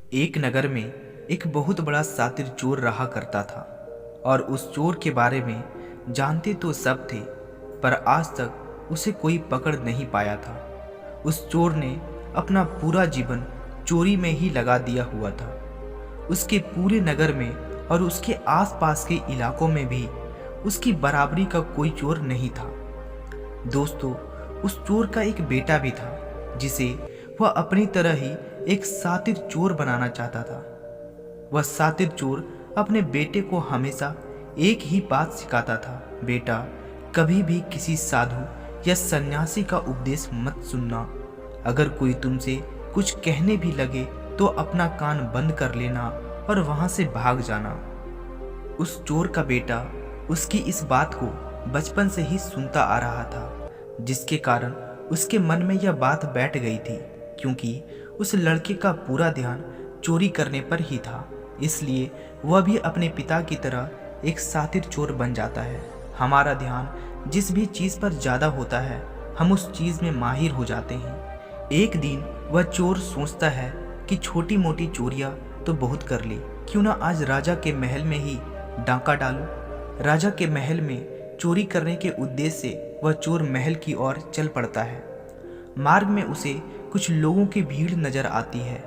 एक नगर में एक बहुत बड़ा शातिर चोर रहा करता था और उस चोर के बारे में जानते तो सब थे, पर आज तक उसे कोई पकड़ नहीं पाया था। उस चोर ने अपना पूरा जीवन चोरी में ही लगा दिया हुआ था। उसके पूरे नगर में और उसके आसपास के इलाकों में भी उसकी बराबरी का कोई चोर नहीं था। दोस्तों, उस चोर का एक बेटा भी था जिसे वह अपनी तरह ही एक शातिर चोर बनाना चाहता था। वह शातिर चोर अपने बेटे को हमेशा एक ही बात सिखाता था, बेटा, कभी भी किसी साधु या सन्यासी का उपदेश मत सुनना। अगर कोई तुमसे कुछ कहने भी लगे तो अपना कान बंद कर लेना और वहां से भाग जाना। उस चोर का बेटा उसकी इस बात को बचपन से ही सुनता आ रहा था, जिसके कारण उसके मन में यह बात बैठ गई थी। क्योंकि उस लड़के का पूरा ध्यान चोरी करने पर ही था, इसलिए वह भी अपने पिता की तरह एक शातिर चोर बन जाता है। हमारा ध्यान जिस भी चीज़ पर ज़्यादा होता है, हम उस चीज़ में माहिर हो जाते हैं। एक दिन वह चोर सोचता है कि छोटी मोटी चोरियां तो बहुत कर ली, क्यों ना आज राजा के महल में ही डाका डालूं। राजा के महल में चोरी करने के उद्देश्य से वह चोर महल की ओर चल पड़ता है। मार्ग में उसे कुछ लोगों की भीड़ नजर आती है।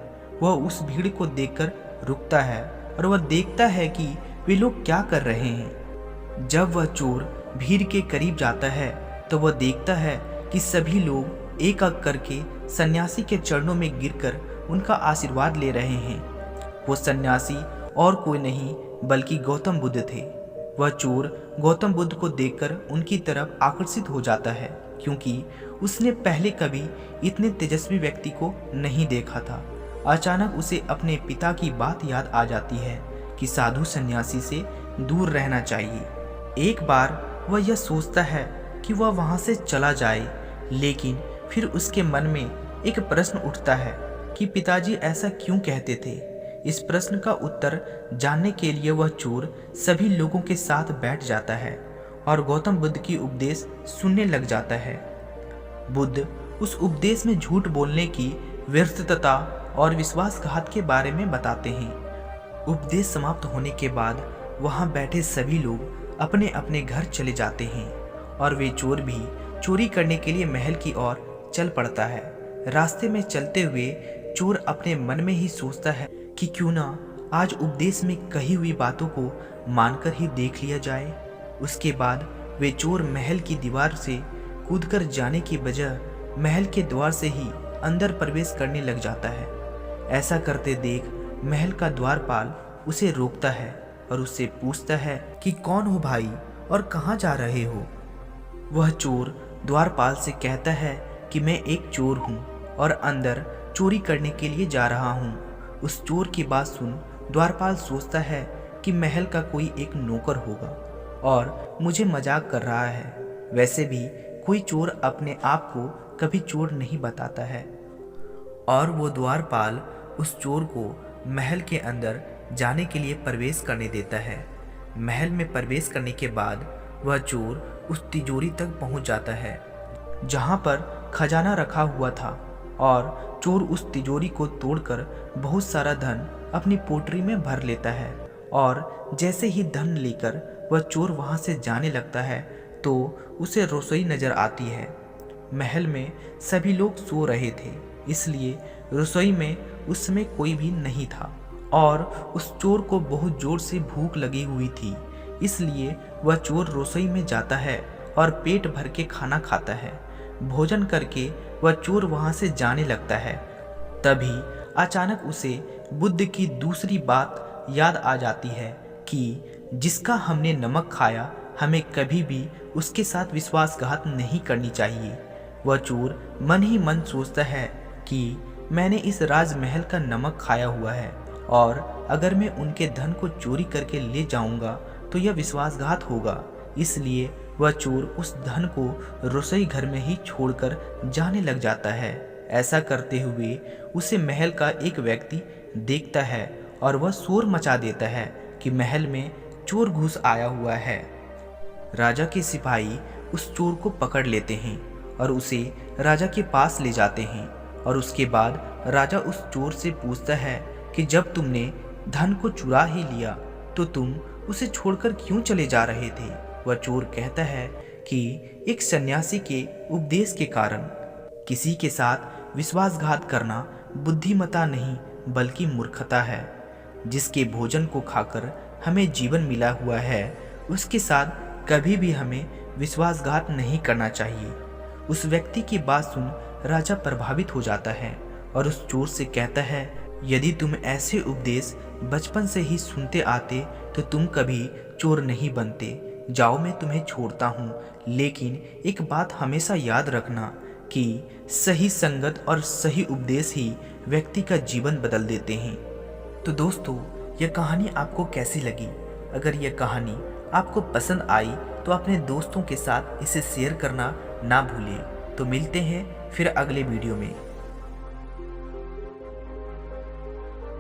वह उस भीड़ को देखकर रुकता है और वह देखता है कि वे लोग क्या कर रहे हैं। जब वह चोर भीड़ के करीब जाता है तो वह देखता है कि सभी लोग एक एक करके सन्यासी के चरणों में गिरकर उनका आशीर्वाद ले रहे हैं। वो सन्यासी और कोई नहीं बल्कि गौतम बुद्ध थे। वह चोर गौतम बुद्ध को देखकर उनकी तरफ आकर्षित हो जाता है, क्योंकि उसने पहले कभी इतने तेजस्वी व्यक्ति को नहीं देखा था। अचानक उसे अपने पिता की बात याद आ जाती है कि साधु सन्यासी से दूर रहना चाहिए। एक बार वह यह सोचता है कि वह वहां से चला जाए, लेकिन फिर उसके मन में एक प्रश्न उठता है कि पिताजी ऐसा क्यों कहते थे। इस प्रश्न का उत्तर जानने के लिए वह चोर सभी लोगों के साथ बैठ जाता है और गौतम बुद्ध की उपदेश सुनने लग जाता है। बुद्ध उस उपदेश में झूठ बोलने की व्यर्थता और विश्वासघात के बारे में बताते हैं। उपदेश समाप्त होने के बाद वहां बैठे सभी लोग अपने अपने घर चले जाते हैं और वे चोर भी चोरी करने के लिए महल की ओर चल पड़ता है। रास्ते में चलते हुए चोर अपने मन में ही सोचता है कि क्यों ना आज उपदेश में कही हुई बातों को मानकर ही देख लिया जाए। उसके बाद वे चोर महल की दीवार से कूदकर जाने की बजाय महल के द्वार से ही अंदर प्रवेश करने लग जाता है। ऐसा करते देख महल का द्वारपाल उसे रोकता है और उससे पूछता है कि कौन हो भाई और कहाँ जा रहे हो। वह चोर द्वारपाल से कहता है कि मैं एक चोर हूँ और अंदर चोरी करने के लिए जा रहा हूँ। उस चोर की बात सुन द्वारपाल सोचता है कि महल का कोई एक नौकर होगा और मुझे मजाक कर रहा है। वैसे भी कोई चोर अपने आप को कभी चोर नहीं बताता है। और वो द्वारपाल उस चोर को महल के अंदर जाने के लिए प्रवेश करने देता है। महल में प्रवेश करने के बाद वह चोर उस तिजोरी तक पहुंच जाता है जहां पर खजाना रखा हुआ था, और चोर उस तिजोरी को तोड़कर बहुत सारा धन अपनी पोटरी में भर लेता है। और जैसे ही धन लेकर वह चोर वहां से जाने लगता है तो उसे रसोई नजर आती है। महल में सभी लोग सो रहे थे, इसलिए रसोई में उस समय कोई भी नहीं था और उस चोर को बहुत जोर से भूख लगी हुई थी। इसलिए वह चोर रसोई में जाता है और पेट भर के खाना खाता है। भोजन करके वह चोर वहां से जाने लगता है। तभी अचानक उसे बुद्ध की दूसरी बात याद आ जाती है कि जिसका हमने नमक खाया, हमें कभी भी उसके साथ विश्वासघात नहीं करनी चाहिए। वह चोर मन ही मन सोचता है कि मैंने इस राजमहल का नमक खाया हुआ है और अगर मैं उनके धन को चोरी करके ले जाऊंगा तो यह विश्वासघात होगा। इसलिए वह चोर उस धन को रसोई घर में ही छोड़कर जाने लग जाता है। ऐसा करते हुए उसे महल का एक व्यक्ति देखता है और वह शोर मचा देता है कि महल में चोर घुस आया हुआ है। राजा के सिपाही उस चोर को पकड़ लेते हैं और उसे राजा के पास ले जाते हैं और उसके बाद राजा उस चोर से पूछता है कि जब तुमने धन को चुरा ही लिया तो तुम उसे छोड़कर क्यों चले जा रहे थे। वह चोर कहता है कि एक सन्यासी के उपदेश के कारण किसी के साथ विश्वासघात करना बुद्धिमता नहीं बल्कि मूर्खता है। जिसके भोजन को खाकर हमें जीवन मिला हुआ है उसके साथ कभी भी हमें विश्वासघात नहीं करना चाहिए। उस व्यक्ति की बात सुन राजा प्रभावित हो जाता है और उस चोर से कहता है, यदि तुम ऐसे उपदेश बचपन से ही सुनते आते तो तुम कभी चोर नहीं बनते। जाओ, मैं तुम्हें छोड़ता हूँ, लेकिन एक बात हमेशा याद रखना कि सही संगत और सही उपदेश ही व्यक्ति का जीवन बदल देते हैं। तो दोस्तों, यह कहानी आपको कैसी लगी? अगर यह कहानी आपको पसंद आई तो अपने दोस्तों के साथ इसे शेयर करना ना भूलिए। तो मिलते हैं फिर अगले वीडियो में।